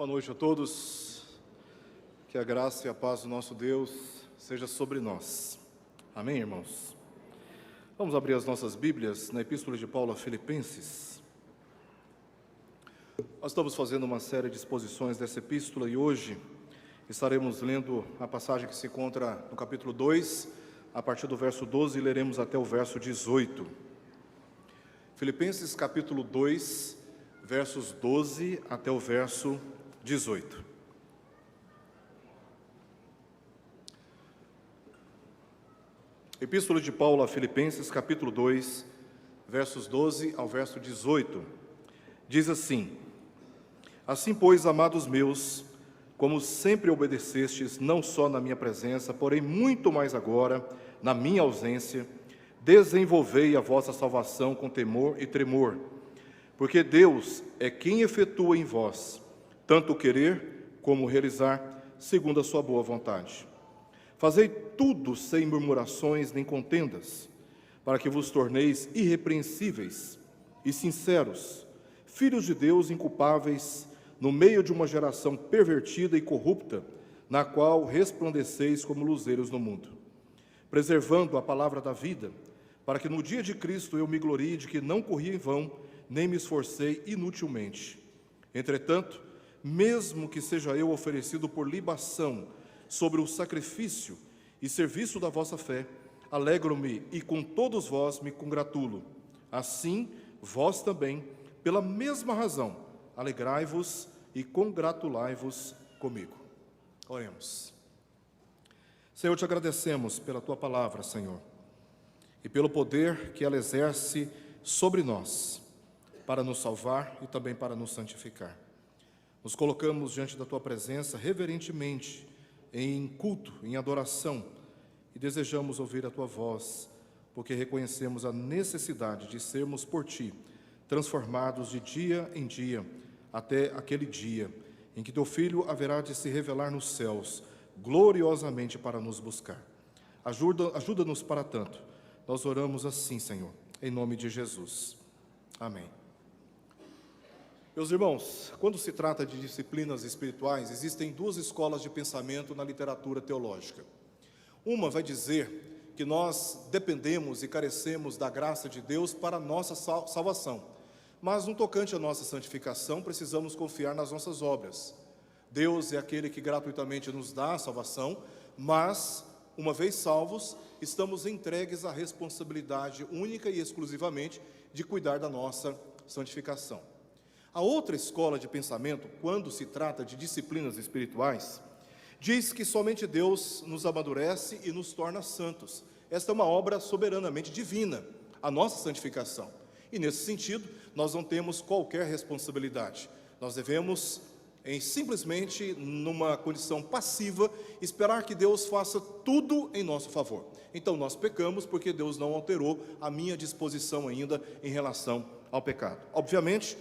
Boa noite a todos, que a graça e a paz do nosso Deus seja sobre nós. Amém, irmãos? Vamos abrir as nossas Bíblias na Epístola de Paulo a Filipenses. Nós estamos fazendo uma série de exposições dessa epístola e hoje estaremos lendo a passagem que se encontra no capítulo 2, a partir do verso 12, e leremos até o verso 18. Filipenses capítulo 2, versos 12 até o verso 18. Epístola de Paulo a Filipenses, capítulo 2, versos 12 ao verso 18. Diz assim: Assim, pois, amados meus, como sempre obedecestes, não só na minha presença, porém muito mais agora, na minha ausência, desenvolvei a vossa salvação com temor e tremor, porque Deus é quem efetua em vós tanto o querer como o realizar, segundo a sua boa vontade. Fazei tudo sem murmurações nem contendas, para que vos torneis irrepreensíveis e sinceros, filhos de Deus inculpáveis, no meio de uma geração pervertida e corrupta, na qual resplandeceis como luzeiros no mundo, preservando a palavra da vida, para que no dia de Cristo eu me glorie de que não corri em vão, nem me esforcei inutilmente. Entretanto, mesmo que seja eu oferecido por libação sobre o sacrifício e serviço da vossa fé, alegro-me e com todos vós me congratulo. Assim, vós também, pela mesma razão, alegrai-vos e congratulai-vos comigo. Oremos. Senhor, te agradecemos pela tua palavra, Senhor, e pelo poder que ela exerce sobre nós, para nos salvar e também para nos santificar. Nos colocamos diante da tua presença reverentemente, em culto, em adoração, e desejamos ouvir a tua voz, porque reconhecemos a necessidade de sermos por ti transformados de dia em dia, até aquele dia em que teu Filho haverá de se revelar nos céus, gloriosamente para nos buscar. Ajuda-nos para tanto. Nós oramos assim, Senhor, em nome de Jesus. Amém. Meus irmãos, quando se trata de disciplinas espirituais, existem duas escolas de pensamento na literatura teológica. Uma vai dizer que nós dependemos e carecemos da graça de Deus para a nossa salvação, mas no tocante à nossa santificação, precisamos confiar nas nossas obras. Deus é aquele que gratuitamente nos dá a salvação, mas, uma vez salvos, estamos entregues à responsabilidade única e exclusivamente de cuidar da nossa santificação. A outra escola de pensamento, quando se trata de disciplinas espirituais, diz que somente Deus nos amadurece e nos torna santos. Esta é uma obra soberanamente divina, a nossa santificação. E nesse sentido, nós não temos qualquer responsabilidade. Nós devemos, simplesmente, numa condição passiva, esperar que Deus faça tudo em nosso favor. Então nós pecamos porque Deus não alterou a minha disposição ainda em relação ao pecado. Obviamente,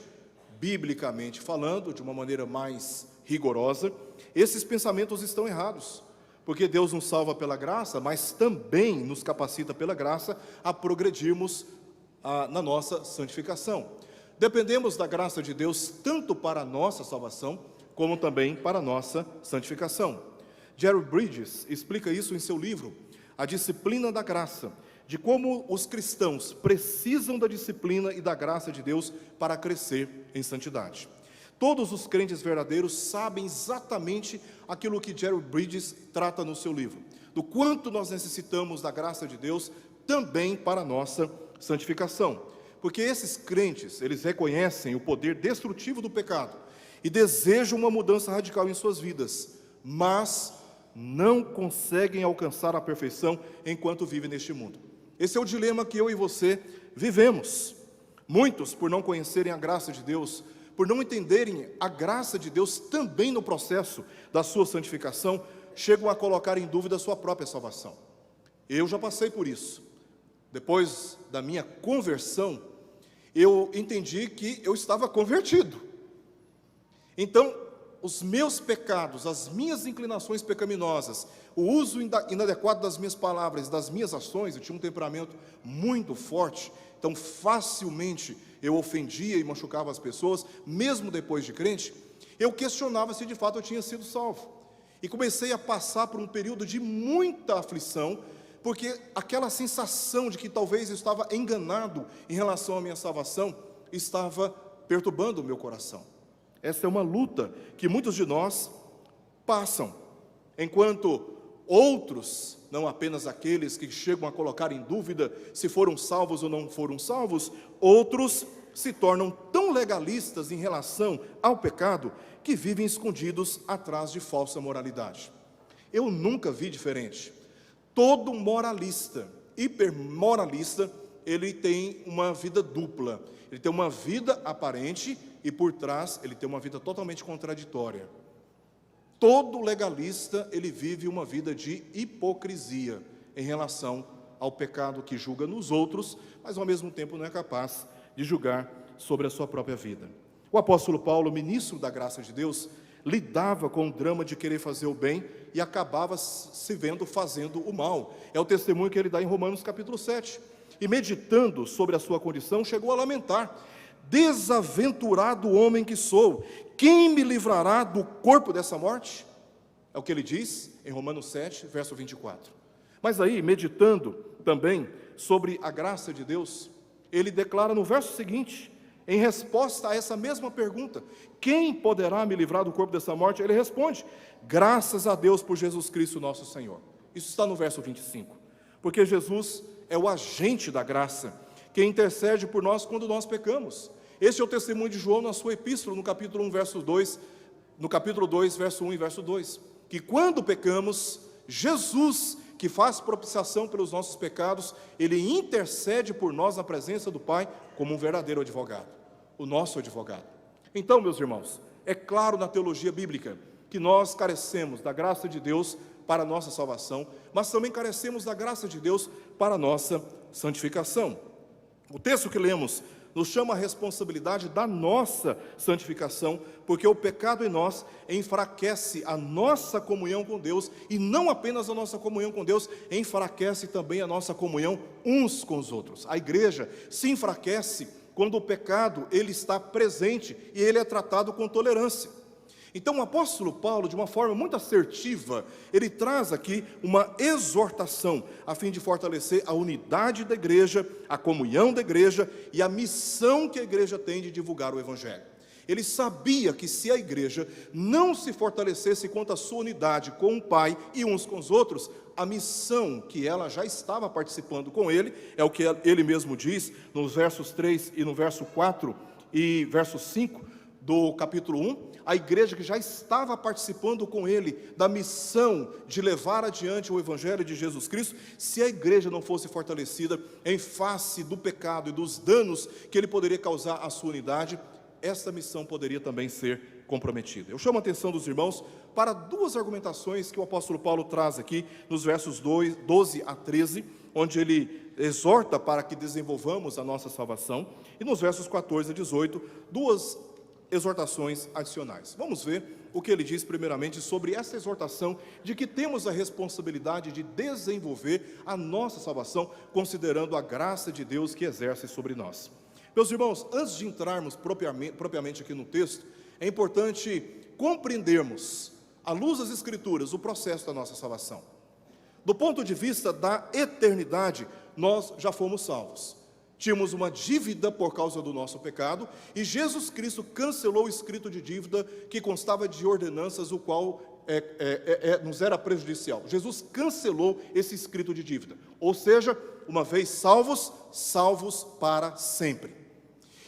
biblicamente falando, de uma maneira mais rigorosa, esses pensamentos estão errados, porque Deus nos salva pela graça, mas também nos capacita pela graça a progredirmos na nossa santificação. Dependemos da graça de Deus tanto para a nossa salvação, como também para a nossa santificação. Jerry Bridges explica isso em seu livro, A Disciplina da Graça, de como os cristãos precisam da disciplina e da graça de Deus para crescer em santidade. Todos os crentes verdadeiros sabem exatamente aquilo que Jerry Bridges trata no seu livro, do quanto nós necessitamos da graça de Deus também para a nossa santificação. Porque esses crentes, eles reconhecem o poder destrutivo do pecado e desejam uma mudança radical em suas vidas, mas não conseguem alcançar a perfeição enquanto vivem neste mundo. Esse é o dilema que eu e você vivemos. Muitos, por não conhecerem a graça de Deus, por não entenderem a graça de Deus também no processo da sua santificação, chegam a colocar em dúvida a sua própria salvação. Eu já passei por isso. Depois da minha conversão, eu entendi que eu estava convertido. Então, os meus pecados, as minhas inclinações pecaminosas, o uso inadequado das minhas palavras, das minhas ações, eu tinha um temperamento muito forte, então facilmente eu ofendia e machucava as pessoas, mesmo depois de crente, eu questionava se de fato eu tinha sido salvo. E comecei a passar por um período de muita aflição, porque aquela sensação de que talvez eu estava enganado em relação à minha salvação, estava perturbando o meu coração. Essa é uma luta que muitos de nós passam, enquanto outros, não apenas aqueles que chegam a colocar em dúvida se foram salvos ou não foram salvos, outros se tornam tão legalistas em relação ao pecado que vivem escondidos atrás de falsa moralidade. Eu nunca vi diferente. Todo moralista, hipermoralista, ele tem uma vida dupla. Ele tem uma vida aparente e por trás ele tem uma vida totalmente contraditória. Todo legalista, ele vive uma vida de hipocrisia em relação ao pecado que julga nos outros, mas ao mesmo tempo não é capaz de julgar sobre a sua própria vida. O apóstolo Paulo, ministro da graça de Deus, lidava com o drama de querer fazer o bem e acabava se vendo fazendo o mal. É o testemunho que ele dá em Romanos capítulo 7. E meditando sobre a sua condição, chegou a lamentar: desaventurado homem que sou, quem me livrará do corpo dessa morte? É o que ele diz em Romanos 7, verso 24. Mas aí, meditando também sobre a graça de Deus, ele declara no verso seguinte, em resposta a essa mesma pergunta: quem poderá me livrar do corpo dessa morte? Ele responde: graças a Deus por Jesus Cristo nosso Senhor. Isso está no verso 25, porque Jesus é o agente da graça, que intercede por nós quando nós pecamos. Este é o testemunho de João na sua epístola, no capítulo 1, verso 2, no capítulo 2, verso 1 e verso 2, que quando pecamos, Jesus, que faz propiciação pelos nossos pecados, ele intercede por nós na presença do Pai como um verdadeiro advogado, o nosso advogado. Então, meus irmãos, é claro na teologia bíblica que nós carecemos da graça de Deus para a nossa salvação, mas também carecemos da graça de Deus para a nossa santificação. O texto que lemos nos chama a responsabilidade da nossa santificação, porque o pecado em nós enfraquece a nossa comunhão com Deus, e não apenas a nossa comunhão com Deus, enfraquece também a nossa comunhão uns com os outros. A igreja se enfraquece quando o pecado ele está presente e ele é tratado com tolerância. Então o apóstolo Paulo, de uma forma muito assertiva, ele traz aqui uma exortação a fim de fortalecer a unidade da igreja, a comunhão da igreja e a missão que a igreja tem de divulgar o evangelho. Ele sabia que se a igreja não se fortalecesse quanto à sua unidade com o Pai e uns com os outros, a missão que ela já estava participando com ele, é o que ele mesmo diz nos versos 3 e no verso 4 e verso 5 do capítulo 1, a igreja que já estava participando com ele da missão de levar adiante o evangelho de Jesus Cristo, se a igreja não fosse fortalecida em face do pecado e dos danos que ele poderia causar à sua unidade, essa missão poderia também ser comprometida. Eu chamo a atenção dos irmãos para duas argumentações que o apóstolo Paulo traz aqui nos versos 12 a 13, onde ele exorta para que desenvolvamos a nossa salvação, e nos versos 14 a 18, duas exortações adicionais. Vamos ver o que ele diz primeiramente sobre essa exortação de que temos a responsabilidade de desenvolver a nossa salvação, considerando a graça de Deus que exerce sobre nós. Meus irmãos, antes de entrarmos propriamente aqui no texto, é importante compreendermos, à luz das Escrituras, o processo da nossa salvação. Do ponto de vista da eternidade, nós já fomos salvos. Tínhamos uma dívida por causa do nosso pecado, e Jesus Cristo cancelou o escrito de dívida que constava de ordenanças, o qual nos era prejudicial. Jesus cancelou esse escrito de dívida, ou seja, uma vez salvos, salvos para sempre.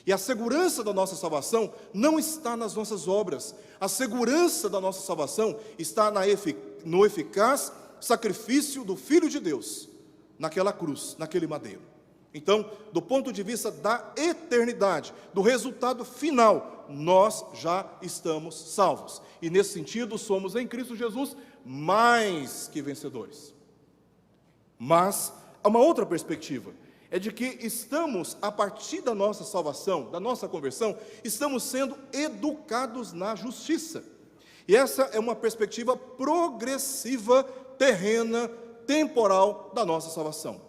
E a segurança da nossa salvação não está nas nossas obras, a segurança da nossa salvação está no eficaz sacrifício do Filho de Deus, naquela cruz, naquele madeiro. Então, do ponto de vista da eternidade, do resultado final, nós já estamos salvos. E nesse sentido, somos em Cristo Jesus mais que vencedores. Mas, há uma outra perspectiva, é de que estamos, a partir da nossa salvação, da nossa conversão, estamos sendo educados na justiça. E essa é uma perspectiva progressiva, terrena, temporal da nossa salvação.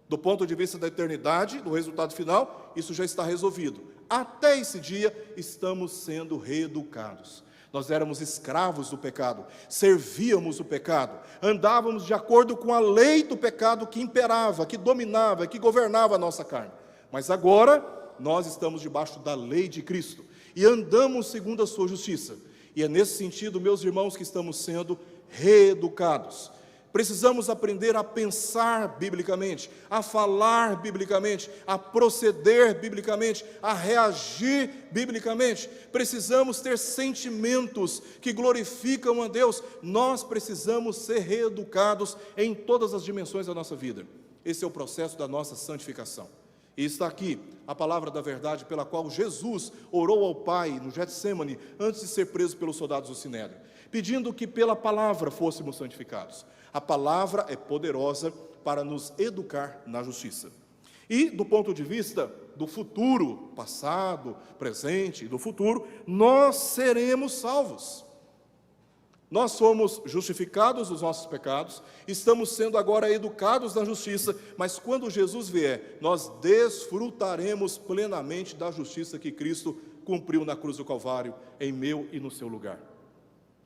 Do ponto de vista da eternidade, do resultado final, isso já está resolvido. Até esse dia, estamos sendo reeducados. Nós éramos escravos do pecado, servíamos o pecado, andávamos de acordo com a lei do pecado que imperava, que dominava, que governava a nossa carne. Mas agora nós estamos debaixo da lei de Cristo e andamos segundo a sua justiça. E é nesse sentido, meus irmãos, que estamos sendo reeducados. Precisamos aprender a pensar biblicamente, a falar biblicamente, a proceder biblicamente, a reagir biblicamente. Precisamos ter sentimentos que glorificam a Deus. Nós precisamos ser reeducados em todas as dimensões da nossa vida. Esse é o processo da nossa santificação. E está aqui a palavra da verdade pela qual Jesus orou ao Pai no Getsêmani antes de ser preso pelos soldados do Sinédrio, pedindo que pela palavra fôssemos santificados. A palavra é poderosa para nos educar na justiça. E do ponto de vista do futuro, passado, presente e do futuro, nós seremos salvos. Nós somos justificados dos nossos pecados, estamos sendo agora educados na justiça, mas quando Jesus vier, nós desfrutaremos plenamente da justiça que Cristo cumpriu na cruz do Calvário, em meu e no seu lugar.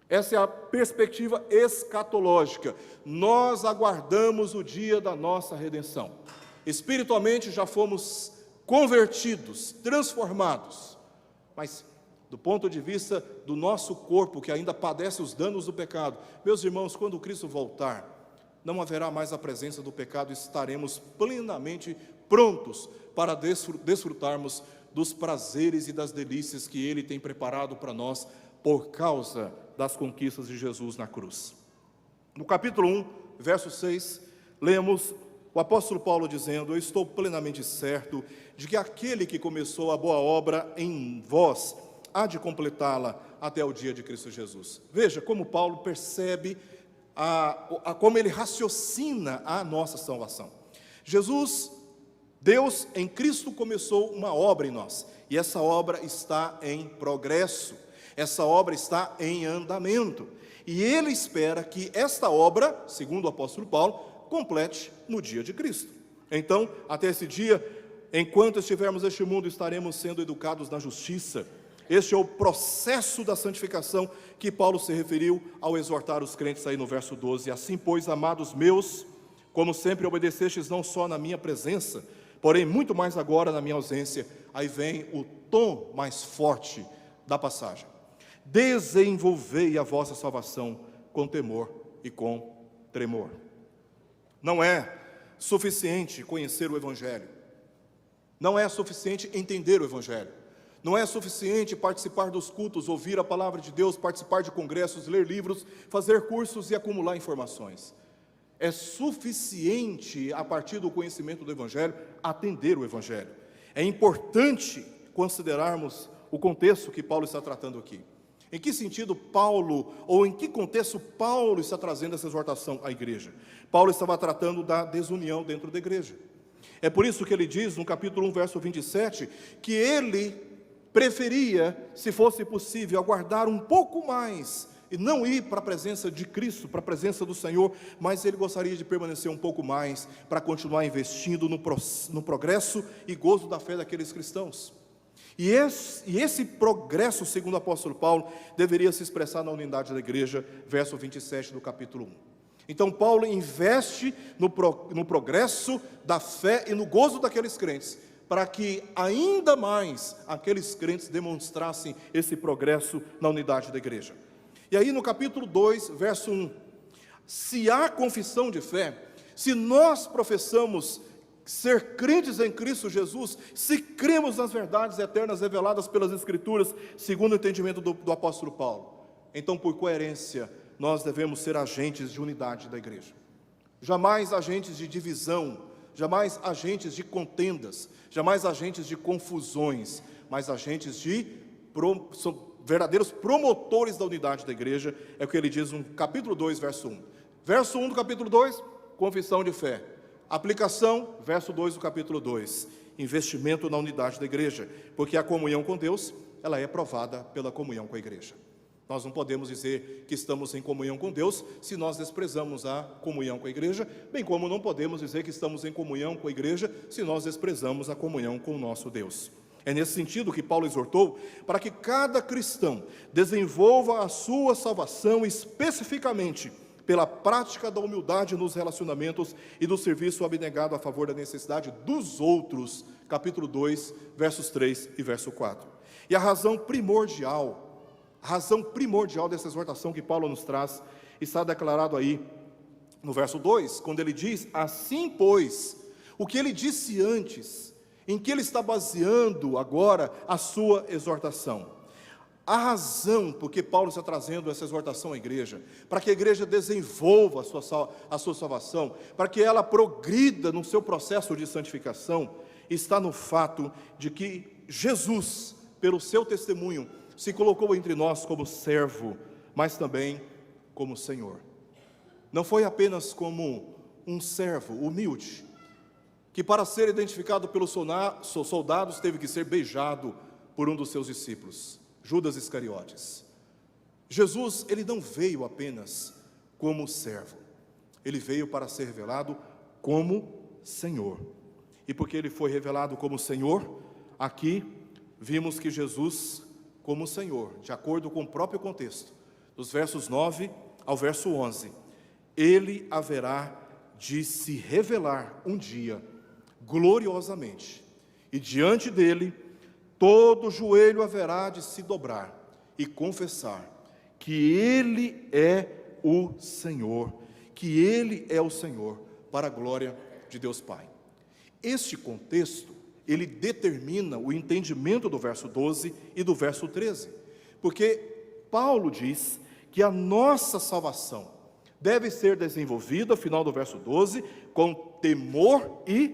Essa é a perspectiva escatológica. Nós aguardamos o dia da nossa redenção. Espiritualmente já fomos convertidos, transformados, mas do ponto de vista do nosso corpo, que ainda padece os danos do pecado, meus irmãos, quando Cristo voltar, não haverá mais a presença do pecado, estaremos plenamente prontos para desfrutarmos dos prazeres e das delícias que Ele tem preparado para nós por causa das conquistas de Jesus na cruz. No capítulo 1, verso 6, lemos o apóstolo Paulo dizendo: eu estou plenamente certo de que aquele que começou a boa obra em vós há de completá-la até o dia de Cristo Jesus. Veja como Paulo percebe, como ele raciocina a nossa salvação. Jesus, Deus em Cristo começou uma obra em nós, e essa obra está em progresso, essa obra está em andamento, e Ele espera que esta obra, segundo o apóstolo Paulo, complete no dia de Cristo. Então, até esse dia, enquanto estivermos neste mundo, estaremos sendo educados na justiça. Este é o processo da santificação que Paulo se referiu ao exortar os crentes aí no verso 12. Assim, pois, amados meus, como sempre obedecestes não só na minha presença, porém muito mais agora na minha ausência. Aí vem o tom mais forte da passagem. Desenvolvei a vossa salvação com temor e com tremor. Não é suficiente conhecer o Evangelho. Não é suficiente entender o Evangelho. Não é suficiente participar dos cultos, ouvir a palavra de Deus, participar de congressos, ler livros, fazer cursos e acumular informações. É suficiente, a partir do conhecimento do Evangelho, atender o Evangelho. É importante considerarmos o contexto que Paulo está tratando aqui. Em que sentido Paulo, ou em que contexto Paulo está trazendo essa exortação à igreja? Paulo estava tratando da desunião dentro da igreja. É por isso que ele diz, no capítulo 1, verso 27, que ele preferia, se fosse possível, aguardar um pouco mais, e não ir para a presença de Cristo, para a presença do Senhor, mas ele gostaria de permanecer um pouco mais, para continuar investindo no progresso e gozo da fé daqueles cristãos. E esse progresso, segundo o apóstolo Paulo, deveria se expressar na unidade da igreja, verso 27 do capítulo 1. Então Paulo investe no progresso da fé e no gozo daqueles crentes, para que ainda mais aqueles crentes demonstrassem esse progresso na unidade da igreja. E aí no capítulo 2, verso 1, se há confissão de fé, se nós professamos ser crentes em Cristo Jesus, se cremos nas verdades eternas reveladas pelas Escrituras, segundo o entendimento do apóstolo Paulo, então por coerência, nós devemos ser agentes de unidade da igreja. Jamais agentes de divisão, jamais agentes de contendas, jamais agentes de confusões, mas agentes verdadeiros promotores da unidade da igreja, é o que ele diz no capítulo 2, verso 1. Verso 1 do capítulo 2, confissão de fé. Aplicação, verso 2 do capítulo 2, investimento na unidade da igreja, porque a comunhão com Deus, ela é provada pela comunhão com a igreja. Nós não podemos dizer que estamos em comunhão com Deus se nós desprezamos a comunhão com a igreja, bem como não podemos dizer que estamos em comunhão com a igreja se nós desprezamos a comunhão com o nosso Deus. É nesse sentido que Paulo exortou para que cada cristão desenvolva a sua salvação especificamente pela prática da humildade nos relacionamentos e do serviço abnegado a favor da necessidade dos outros, capítulo 2, versos 3 e verso 4. E a razão primordial dessa exortação que Paulo nos traz, está declarado aí no verso 2, quando ele diz: assim, pois, o que ele disse antes, em que ele está baseando agora a sua exortação. A razão por que Paulo está trazendo essa exortação à igreja, para que a igreja desenvolva a sua salvação, para que ela progrida no seu processo de santificação, está no fato de que Jesus, pelo seu testemunho, se colocou entre nós como servo, mas também como Senhor. Não foi apenas como um servo humilde, que para ser identificado pelos soldados teve que ser beijado por um dos seus discípulos, Judas Iscariotes. Jesus, ele não veio apenas como servo, ele veio para ser revelado como Senhor. E porque ele foi revelado como Senhor, aqui vimos que Jesus, como Senhor, de acordo com o próprio contexto, dos versos 9 ao verso 11, ele haverá de se revelar um dia, gloriosamente, e diante dele, todo joelho haverá de se dobrar e confessar que ele é o Senhor, que ele é o Senhor, para a glória de Deus Pai. Este contexto, ele determina o entendimento do verso 12 e do verso 13, porque Paulo diz que a nossa salvação deve ser desenvolvida, final do verso 12, com temor e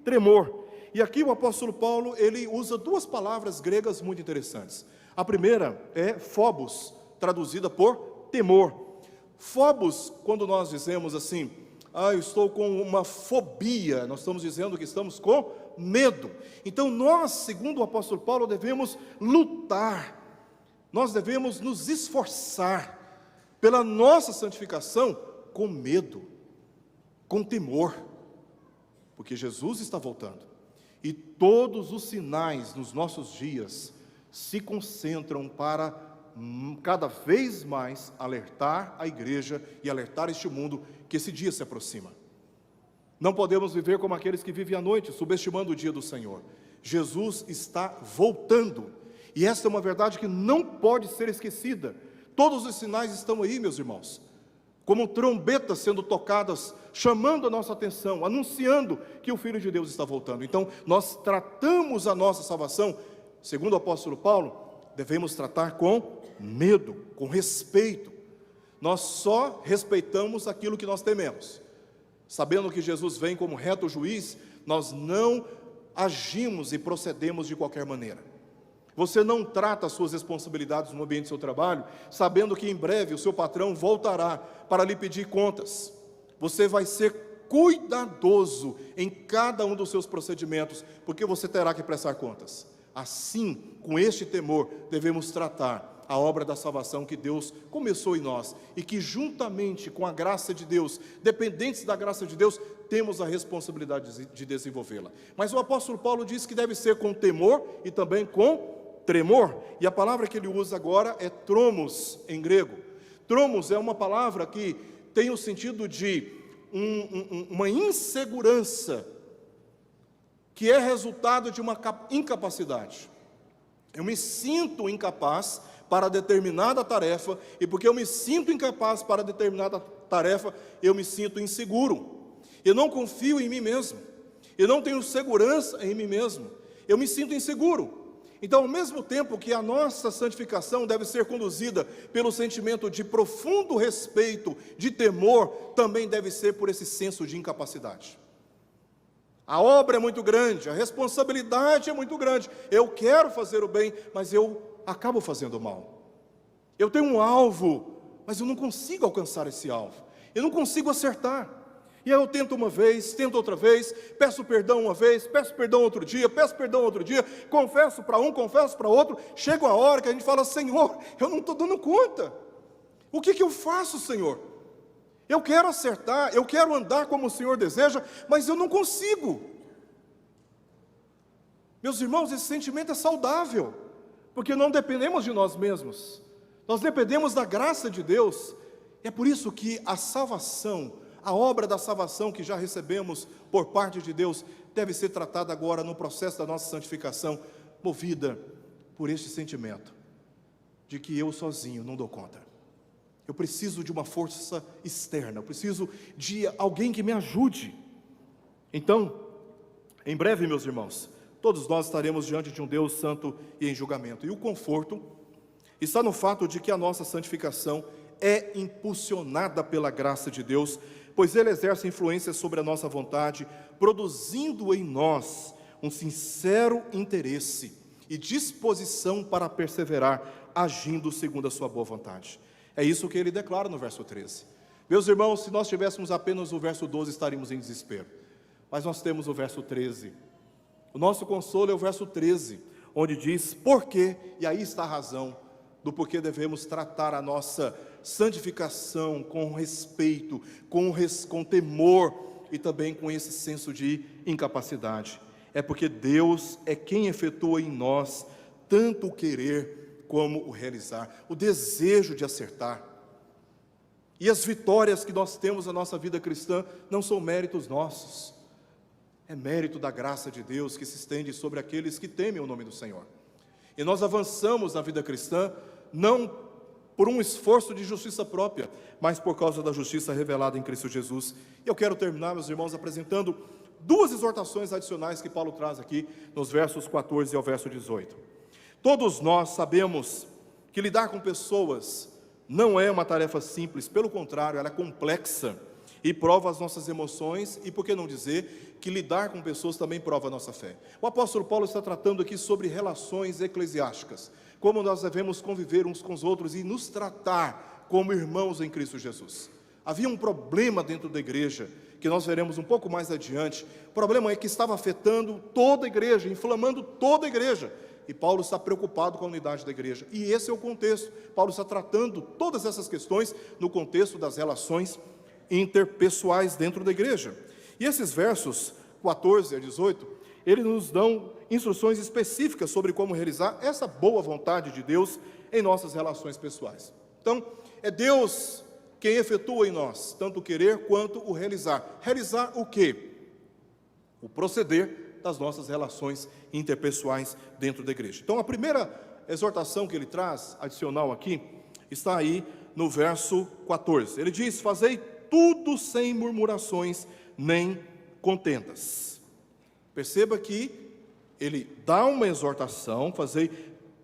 tremor. E aqui o apóstolo Paulo, ele usa duas palavras gregas muito interessantes. A primeira é phobos, traduzida por temor. Phobos, quando nós dizemos assim, eu estou com uma fobia, nós estamos dizendo que estamos com medo. Então nós, segundo o apóstolo Paulo, devemos lutar, nós devemos nos esforçar pela nossa santificação com medo, com temor, porque Jesus está voltando. E todos os sinais nos nossos dias se concentram para cada vez mais alertar a igreja e alertar este mundo que esse dia se aproxima. Não podemos viver como aqueles que vivem à noite, subestimando o dia do Senhor. Jesus está voltando, e esta é uma verdade que não pode ser esquecida. Todos os sinais estão aí, meus irmãos, como trombetas sendo tocadas, chamando a nossa atenção, anunciando que o Filho de Deus está voltando. Então, nós tratamos a nossa salvação, segundo o apóstolo Paulo, devemos tratar com medo, com respeito. Nós só respeitamos aquilo que nós tememos. Sabendo que Jesus vem como reto juiz, nós não agimos e procedemos de qualquer maneira. Você não trata as suas responsabilidades no ambiente do seu trabalho, sabendo que em breve o seu patrão voltará para lhe pedir contas. Você vai ser cuidadoso em cada um dos seus procedimentos, porque você terá que prestar contas. Assim, com este temor, devemos tratar a obra da salvação que Deus começou em nós, e que juntamente com a graça de Deus, dependentes da graça de Deus, temos a responsabilidade de desenvolvê-la. Mas o apóstolo Paulo diz que deve ser com temor e também com tremor, e a palavra que ele usa agora é tromos em grego. Tromos é uma palavra que tem o sentido de uma insegurança, que é resultado de uma incapacidade. Eu me sinto incapaz para determinada tarefa, e porque eu me sinto incapaz para determinada tarefa, eu me sinto inseguro. Eu não confio em mim mesmo, eu não tenho segurança em mim mesmo, eu me sinto inseguro. Então, ao mesmo tempo que a nossa santificação deve ser conduzida pelo sentimento de profundo respeito, de temor, também deve ser por esse senso de incapacidade. A obra é muito grande, a responsabilidade é muito grande. Eu quero fazer o bem, mas eu acabo fazendo o mal. Eu tenho um alvo, mas eu não consigo alcançar esse alvo. Eu não consigo acertar. E aí eu tento uma vez, tento outra vez, peço perdão uma vez, peço perdão outro dia, peço perdão outro dia, confesso para um, confesso para outro. Chega a hora que a gente fala, Senhor, eu não estou dando conta. O que eu faço, Senhor? Eu quero acertar, eu quero andar como o Senhor deseja, mas eu não consigo. Meus irmãos, esse sentimento é saudável, porque não dependemos de nós mesmos, nós dependemos da graça de Deus. É por isso que a salvação, a obra da salvação que já recebemos por parte de Deus, deve ser tratada agora no processo da nossa santificação, movida por este sentimento de que eu sozinho não dou conta. Eu preciso de uma força externa, eu preciso de alguém que me ajude. Então, em breve, meus irmãos, todos nós estaremos diante de um Deus santo e em julgamento. E o conforto está no fato de que a nossa santificação é impulsionada pela graça de Deus, pois Ele exerce influência sobre a nossa vontade, produzindo em nós um sincero interesse e disposição para perseverar, agindo segundo a sua boa vontade. É isso que ele declara no verso 13. Meus irmãos, se nós tivéssemos apenas o verso 12, estaríamos em desespero. Mas nós temos o verso 13. O nosso consolo é o verso 13, onde diz, por quê? E aí está a razão do porquê devemos tratar a nossa santificação com respeito, com temor e também com esse senso de incapacidade. É porque Deus é quem efetua em nós tanto o querer como o realizar, o desejo de acertar. E as vitórias que nós temos na nossa vida cristã não são méritos nossos, é mérito da graça de Deus que se estende sobre aqueles que temem o nome do Senhor. E nós avançamos na vida cristã não por um esforço de justiça própria, mas por causa da justiça revelada em Cristo Jesus. E eu quero terminar, meus irmãos, apresentando duas exortações adicionais que Paulo traz aqui nos versos 14 ao verso 18. Todos nós sabemos que lidar com pessoas não é uma tarefa simples, pelo contrário, ela é complexa e prova as nossas emoções, e por que não dizer que lidar com pessoas também prova a nossa fé. O apóstolo Paulo está tratando aqui sobre relações eclesiásticas, como nós devemos conviver uns com os outros e nos tratar como irmãos em Cristo Jesus. Havia um problema dentro da igreja, que nós veremos um pouco mais adiante. O problema é que estava afetando toda a igreja, inflamando toda a igreja, e Paulo está preocupado com a unidade da igreja, e esse é o contexto. Paulo está tratando todas essas questões no contexto das relações interpessoais dentro da igreja. E esses versos 14 a 18, eles nos dão instruções específicas sobre como realizar essa boa vontade de Deus em nossas relações pessoais. Então, é Deus quem efetua em nós tanto o querer quanto o realizar. Realizar o quê? O proceder das nossas relações interpessoais dentro da igreja. Então, a primeira exortação que ele traz, adicional aqui, está aí no verso 14. Ele diz, fazei tudo sem murmurações nem contendas. Perceba que ele dá uma exortação, fazei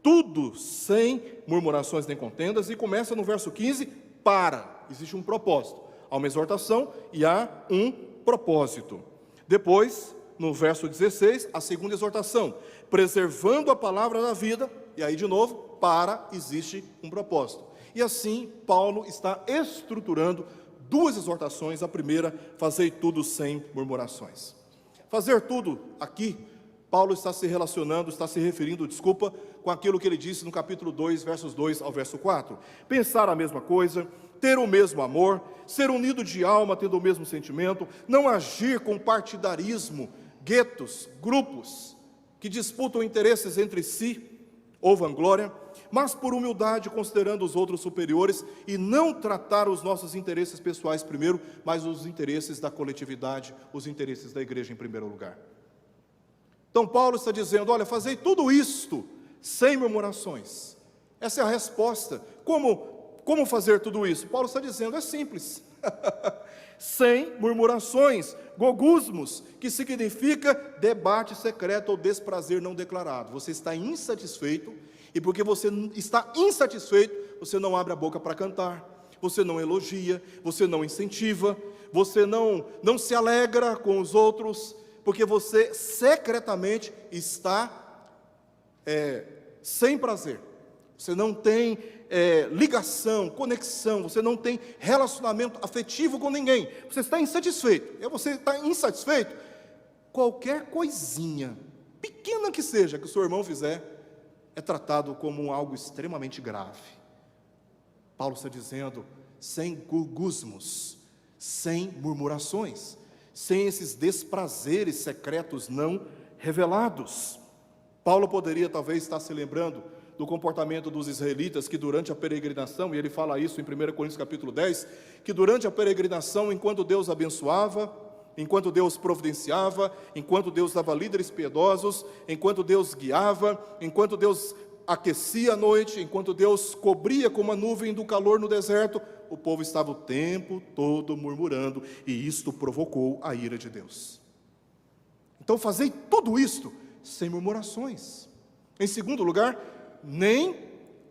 tudo sem murmurações nem contendas, e começa no verso 15, para. Existe um propósito. Há uma exortação e há um propósito. Depois, no verso 16, a segunda exortação, preservando a palavra da vida, e aí de novo, para, existe um propósito. E assim, Paulo está estruturando duas exortações. A primeira, fazei tudo sem murmurações. Fazer tudo aqui, Paulo está se relacionando, está se referindo, com aquilo que ele disse no capítulo 2, versos 2 ao verso 4. Pensar a mesma coisa, ter o mesmo amor, ser unido de alma, tendo o mesmo sentimento, não agir com partidarismo, guetos, grupos, que disputam interesses entre si, ou vanglória, mas por humildade, considerando os outros superiores, e não tratar os nossos interesses pessoais primeiro, mas os interesses da coletividade, os interesses da igreja em primeiro lugar. Então Paulo está dizendo, olha, fazei tudo isto sem murmurações. Essa é a resposta. Como fazer tudo isso? Paulo está dizendo, é simples. Sem murmurações, gogusmos, que significa debate secreto ou desprazer não declarado. Você está insatisfeito, e porque você está insatisfeito, você não abre a boca para cantar, você não elogia, você não incentiva, você não se alegra com os outros, porque você secretamente está sem prazer. Você não tem ligação, conexão, você não tem relacionamento afetivo com ninguém. Você está insatisfeito. E você está insatisfeito, qualquer coisinha, pequena que seja, que o seu irmão fizer, é tratado como algo extremamente grave. Paulo está dizendo, sem gurgusmos, sem murmurações, sem esses desprazeres secretos não revelados. Paulo poderia talvez estar se lembrando do comportamento dos israelitas, que durante a peregrinação, e ele fala isso em 1 Coríntios capítulo 10, que durante a peregrinação, enquanto Deus abençoava, enquanto Deus providenciava, enquanto Deus dava líderes piedosos, enquanto Deus guiava, enquanto Deus aquecia a noite, enquanto Deus cobria com uma nuvem do calor no deserto, o povo estava o tempo todo murmurando, e isto provocou a ira de Deus. Então fazei tudo isto sem murmurações. Em segundo lugar, nem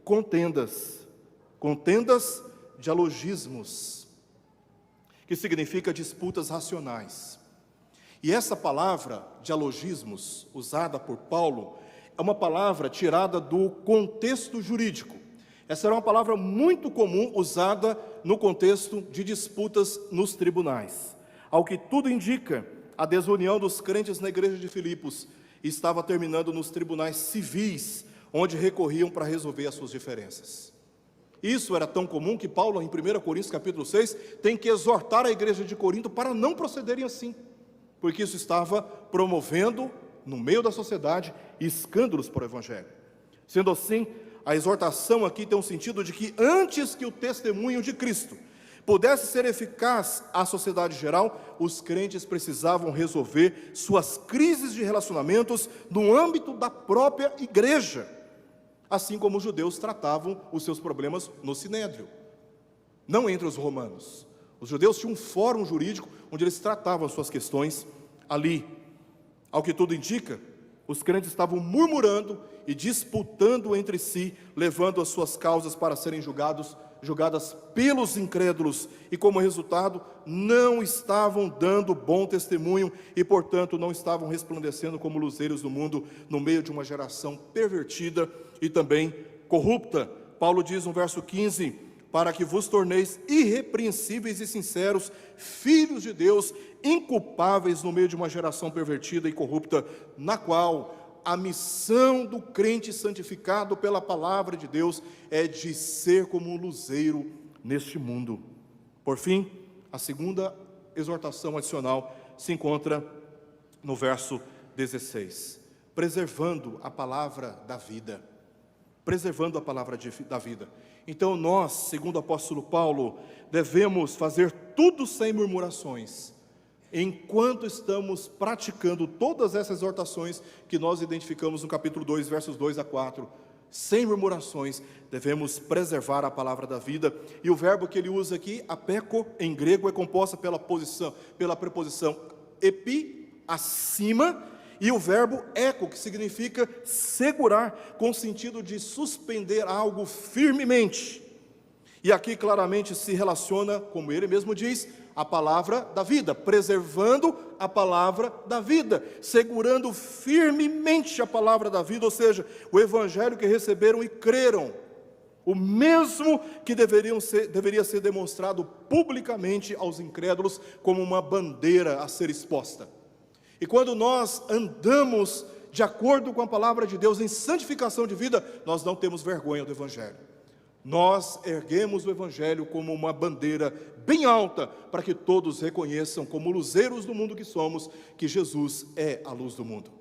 contendas, contendas dialogismos, que significa disputas racionais. E essa palavra, dialogismos, usada por Paulo, é uma palavra tirada do contexto jurídico. Essa era uma palavra muito comum usada no contexto de disputas nos tribunais. Ao que tudo indica, a desunião dos crentes na igreja de Filipos estava terminando nos tribunais civis, onde recorriam para resolver as suas diferenças. Isso era tão comum que Paulo, em 1 Coríntios capítulo 6, tem que exortar a igreja de Corinto para não procederem assim, porque isso estava promovendo, no meio da sociedade, escândalos para o Evangelho. Sendo assim, a exortação aqui tem um sentido de que antes que o testemunho de Cristo pudesse ser eficaz à sociedade geral, os crentes precisavam resolver suas crises de relacionamentos no âmbito da própria igreja, assim como os judeus tratavam os seus problemas no sinédrio, não entre os romanos. Os judeus tinham um fórum jurídico onde eles tratavam as suas questões ali. Ao que tudo indica, os crentes estavam murmurando e disputando entre si, levando as suas causas para serem julgadas pelos incrédulos, e como resultado, não estavam dando bom testemunho e, portanto, não estavam resplandecendo como luzeiros do mundo, no meio de uma geração pervertida e também corrupta. Paulo diz no verso 15, para que vos torneis irrepreensíveis e sinceros, filhos de Deus, inculpáveis no meio de uma geração pervertida e corrupta, na qual a missão do crente santificado pela palavra de Deus é de ser como um luzeiro neste mundo. Por fim, a segunda exortação adicional se encontra no verso 16, preservando a palavra da vida. Preservando a palavra da vida. Então nós, segundo o apóstolo Paulo, devemos fazer tudo sem murmurações, enquanto estamos praticando todas essas exortações que nós identificamos no capítulo 2, versos 2 a 4, sem murmurações, devemos preservar a palavra da vida. E o verbo que ele usa aqui, apeko, em grego, é composta pela preposição epi, acima, e o verbo eco, que significa segurar, com o sentido de suspender algo firmemente. E aqui claramente se relaciona, como ele mesmo diz, a palavra da vida, preservando a palavra da vida, segurando firmemente a palavra da vida, ou seja, o evangelho que receberam e creram, o mesmo que deveria ser demonstrado publicamente aos incrédulos como uma bandeira a ser exposta. E quando nós andamos de acordo com a palavra de Deus em santificação de vida, nós não temos vergonha do evangelho. Nós erguemos o evangelho como uma bandeira bem alta, para que todos reconheçam, como luzeiros do mundo que somos, que Jesus é a luz do mundo.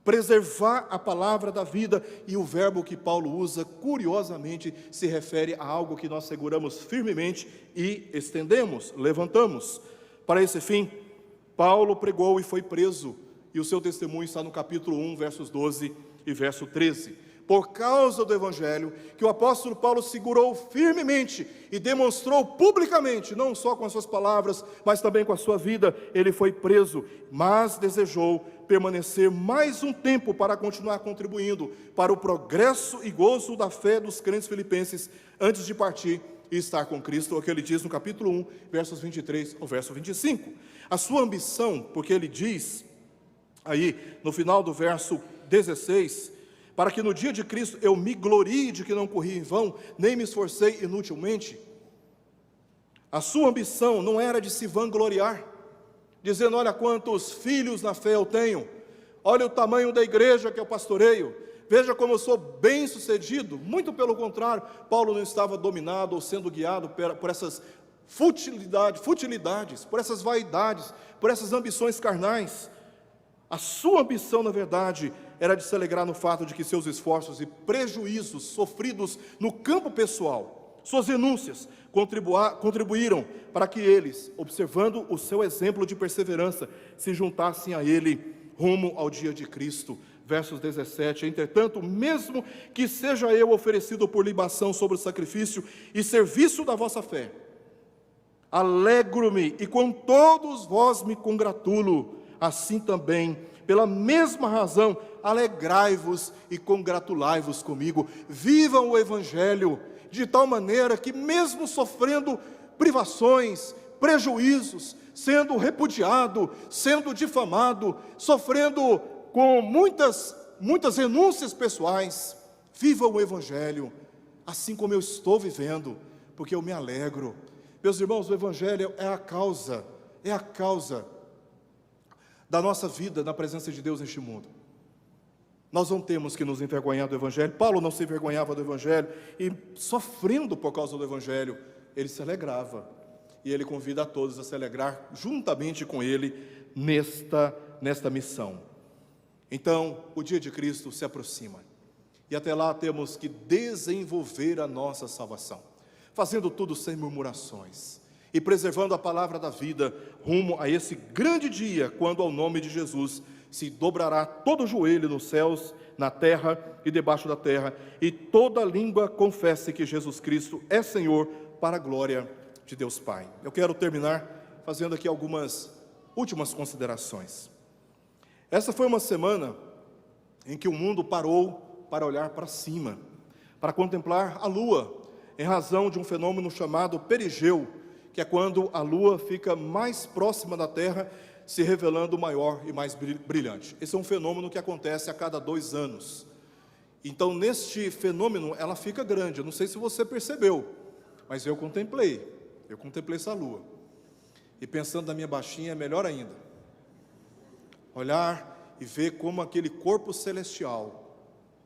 Preservar a palavra da vida, e o verbo que Paulo usa, curiosamente, se refere a algo que nós seguramos firmemente e estendemos, levantamos. Para esse fim, Paulo pregou e foi preso, e o seu testemunho está no capítulo 1, versos 12 e verso 13. Por causa do evangelho, que o apóstolo Paulo segurou firmemente e demonstrou publicamente, não só com as suas palavras, mas também com a sua vida, ele foi preso, mas desejou permanecer mais um tempo para continuar contribuindo para o progresso e gozo da fé dos crentes filipenses, antes de partir e estar com Cristo, o que ele diz no capítulo 1, versos 23 ao verso 25. A sua ambição, porque ele diz, aí no final do verso 16, para que no dia de Cristo eu me glorie de que não corri em vão, nem me esforcei inutilmente. A sua ambição não era de se vangloriar, dizendo, olha quantos filhos na fé eu tenho, olha o tamanho da igreja que eu pastoreio, veja como eu sou bem sucedido. Muito pelo contrário, Paulo não estava dominado ou sendo guiado por essas futilidades, por essas vaidades, por essas ambições carnais. A sua ambição, na verdade, era de se alegrar no fato de que seus esforços e prejuízos sofridos no campo pessoal, suas renúncias, contribuíram para que eles, observando o seu exemplo de perseverança, se juntassem a ele rumo ao dia de Cristo. Versos 17, entretanto, mesmo que seja eu oferecido por libação sobre o sacrifício e serviço da vossa fé, alegro-me e com todos vós me congratulo, assim também, pela mesma razão, alegrai-vos e congratulai-vos comigo. Vivam o Evangelho de tal maneira que, mesmo sofrendo privações, prejuízos, sendo repudiado, sendo difamado, sofrendo com muitas renúncias pessoais, vivam o Evangelho, assim como eu estou vivendo, porque eu me alegro. Meus irmãos, o Evangelho é a causa da nossa vida na presença de Deus neste mundo. Nós não temos que nos envergonhar do Evangelho. Paulo não se envergonhava do Evangelho, e sofrendo por causa do Evangelho, ele se alegrava, e ele convida a todos a se alegrar juntamente com ele nesta missão. Então, o dia de Cristo se aproxima, e até lá temos que desenvolver a nossa salvação, fazendo tudo sem murmurações, e preservando a palavra da vida, rumo a esse grande dia, quando ao nome de Jesus se dobrará todo o joelho nos céus, na terra e debaixo da terra, e toda língua confesse que Jesus Cristo é Senhor, para a glória de Deus Pai. Eu quero terminar fazendo aqui algumas últimas considerações. Essa foi uma semana em que o mundo parou para olhar para cima, para contemplar a lua, em razão de um fenômeno chamado perigeu, que é quando a lua fica mais próxima da terra, se revelando maior e mais brilhante. Esse é um fenômeno que acontece a cada 2 anos. Então, neste fenômeno, ela fica grande. Eu não sei se você percebeu, mas eu contemplei essa lua. E pensando na minha baixinha, é melhor ainda. Olhar e ver como aquele corpo celestial,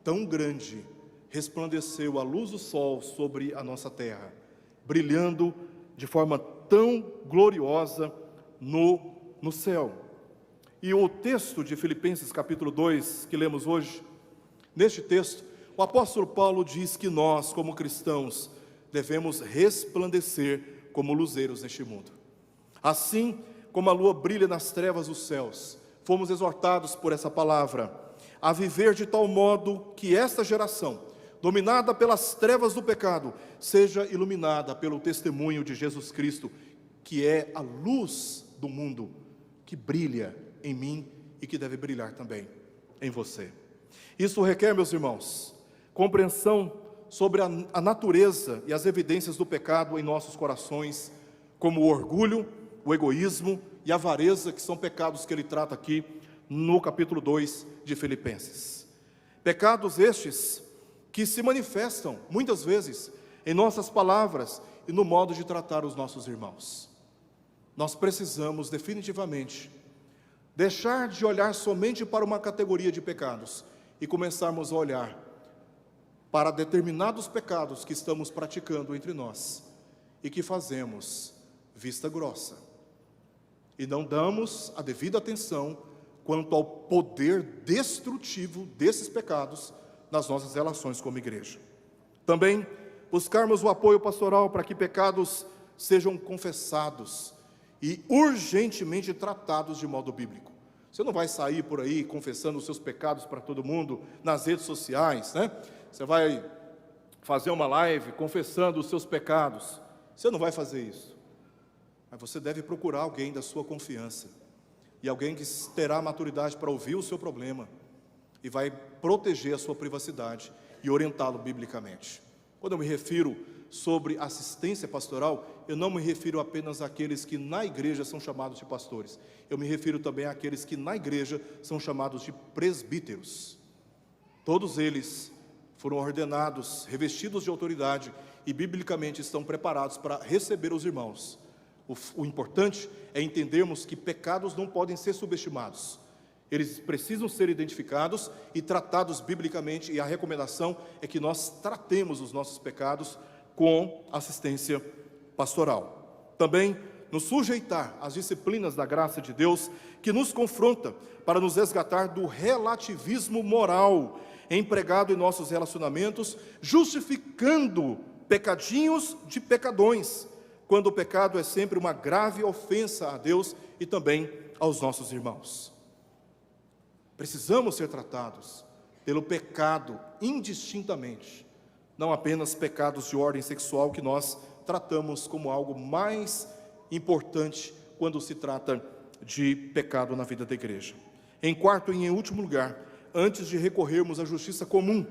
tão grande, resplandeceu a luz do sol sobre a nossa terra, brilhando de forma tão gloriosa no céu. E o texto de Filipenses capítulo 2, que lemos hoje, neste texto, o apóstolo Paulo diz que nós, como cristãos, devemos resplandecer como luzeiros neste mundo. Assim como a lua brilha nas trevas dos céus, fomos exortados por essa palavra a viver de tal modo que esta geração, dominada pelas trevas do pecado, seja iluminada pelo testemunho de Jesus Cristo, que é a luz do mundo, que brilha em mim e que deve brilhar também em você. Isso requer, meus irmãos, compreensão sobre a natureza e as evidências do pecado em nossos corações, como o orgulho, o egoísmo e a avareza, que são pecados que ele trata aqui no capítulo 2 de Filipenses. Pecados estes que se manifestam, muitas vezes, em nossas palavras e no modo de tratar os nossos irmãos. Nós precisamos definitivamente deixar de olhar somente para uma categoria de pecados e começarmos a olhar para determinados pecados que estamos praticando entre nós e que fazemos vista grossa e não damos a devida atenção quanto ao poder destrutivo desses pecados nas nossas relações como igreja. Também buscarmos o apoio pastoral para que pecados sejam confessados e urgentemente tratados de modo bíblico. Você não vai sair por aí confessando os seus pecados para todo mundo nas redes sociais, né? Você vai fazer uma live confessando os seus pecados. Você não vai fazer isso. Mas você deve procurar alguém da sua confiança, e alguém que terá maturidade para ouvir o seu problema e vai proteger a sua privacidade e orientá-lo biblicamente. Quando eu me refiro sobre assistência pastoral, eu não me refiro apenas àqueles que na igreja são chamados de pastores. Eu me refiro também àqueles que na igreja são chamados de presbíteros. Todos eles foram ordenados, revestidos de autoridade e biblicamente estão preparados para receber os irmãos. O importante é entendermos que pecados não podem ser subestimados. Eles precisam ser identificados e tratados biblicamente, e a recomendação é que nós tratemos os nossos pecados com assistência pastoral. Também nos sujeitar às disciplinas da graça de Deus, que nos confronta para nos resgatar do relativismo moral empregado em nossos relacionamentos, justificando pecadinhos de pecadões, quando o pecado é sempre uma grave ofensa a Deus e também aos nossos irmãos. Precisamos ser tratados pelo pecado indistintamente, não apenas pecados de ordem sexual que nós tratamos como algo mais importante quando se trata de pecado na vida da igreja. Em quarto e em último lugar, antes de recorrermos à justiça comum,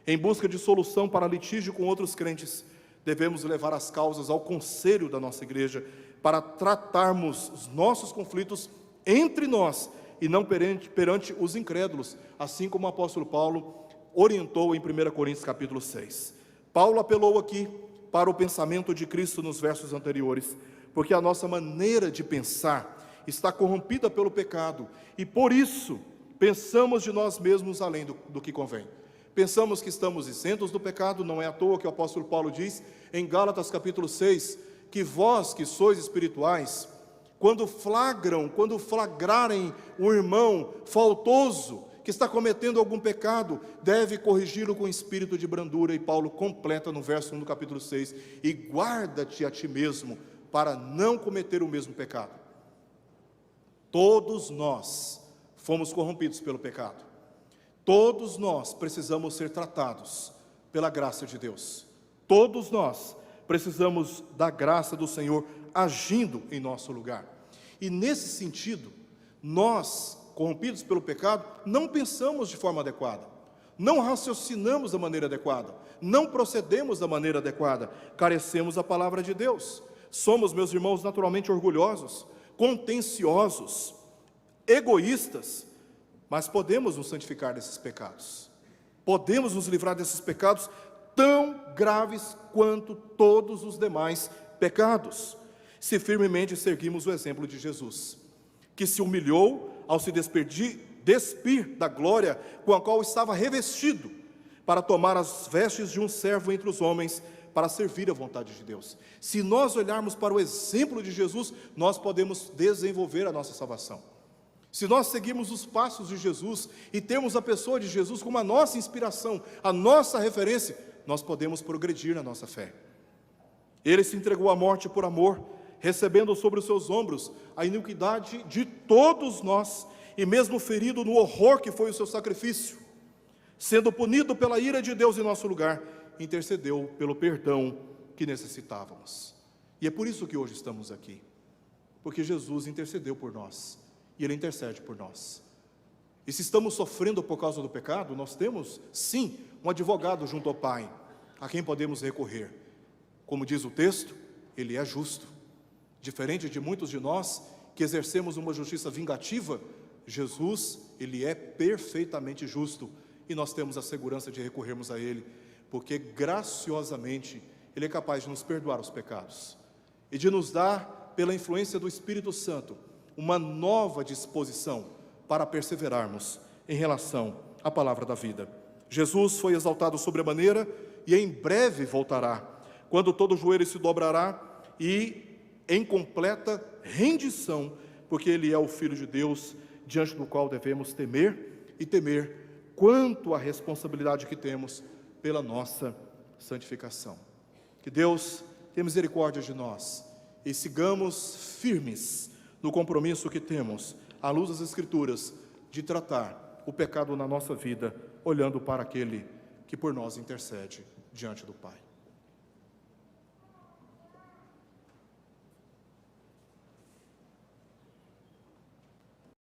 em busca de solução para litígio com outros crentes, devemos levar as causas ao conselho da nossa igreja para tratarmos os nossos conflitos entre nós e não perante os incrédulos, assim como o apóstolo Paulo orientou em 1 Coríntios capítulo 6. Paulo apelou aqui para o pensamento de Cristo nos versos anteriores, porque a nossa maneira de pensar está corrompida pelo pecado, e por isso pensamos de nós mesmos além do que convém. Pensamos que estamos isentos do pecado, não é à toa que o apóstolo Paulo diz em Gálatas capítulo 6, que vós que sois espirituais, quando flagrarem o irmão faltoso, que está cometendo algum pecado, deve corrigi-lo com espírito de brandura. E Paulo completa no verso 1 do capítulo 6, e guarda-te a ti mesmo, para não cometer o mesmo pecado. Todos nós fomos corrompidos pelo pecado. Todos nós precisamos ser tratados pela graça de Deus. Todos nós precisamos da graça do Senhor agindo em nosso lugar. E nesse sentido, nós, corrompidos pelo pecado, não pensamos de forma adequada, não raciocinamos da maneira adequada, não procedemos da maneira adequada, carecemos da palavra de Deus. Somos, meus irmãos, naturalmente orgulhosos, contenciosos, egoístas, mas podemos nos santificar desses pecados, podemos nos livrar desses pecados tão graves quanto todos os demais pecados, se firmemente seguirmos o exemplo de Jesus, que se humilhou ao se despir da glória com a qual estava revestido, para tomar as vestes de um servo entre os homens, para servir a vontade de Deus. Se nós olharmos para o exemplo de Jesus, nós podemos desenvolver a nossa salvação. Se nós seguirmos os passos de Jesus e temos a pessoa de Jesus como a nossa inspiração, a nossa referência, nós podemos progredir na nossa fé. Ele se entregou à morte por amor, recebendo sobre os seus ombros a iniquidade de todos nós, e mesmo ferido no horror que foi o seu sacrifício, sendo punido pela ira de Deus em nosso lugar, intercedeu pelo perdão que necessitávamos. E é por isso que hoje estamos aqui, porque Jesus intercedeu por nós, e Ele intercede por nós. E se estamos sofrendo por causa do pecado, nós temos, sim, um advogado junto ao Pai, a quem podemos recorrer. Como diz o texto, Ele é justo. Diferente de muitos de nós, que exercemos uma justiça vingativa, Jesus, Ele é perfeitamente justo, e nós temos a segurança de recorrermos a Ele, porque graciosamente Ele é capaz de nos perdoar os pecados, e de nos dar, pela influência do Espírito Santo, uma nova disposição para perseverarmos em relação à palavra da vida. Jesus foi exaltado sobremaneira, e em breve voltará, quando todo joelho se dobrará, e em completa rendição, porque Ele é o Filho de Deus, diante do qual devemos temer, e temer quanto à responsabilidade que temos pela nossa santificação. Que Deus tenha misericórdia de nós, e sigamos firmes no compromisso que temos, à luz das Escrituras, de tratar o pecado na nossa vida, olhando para aquele que por nós intercede diante do Pai.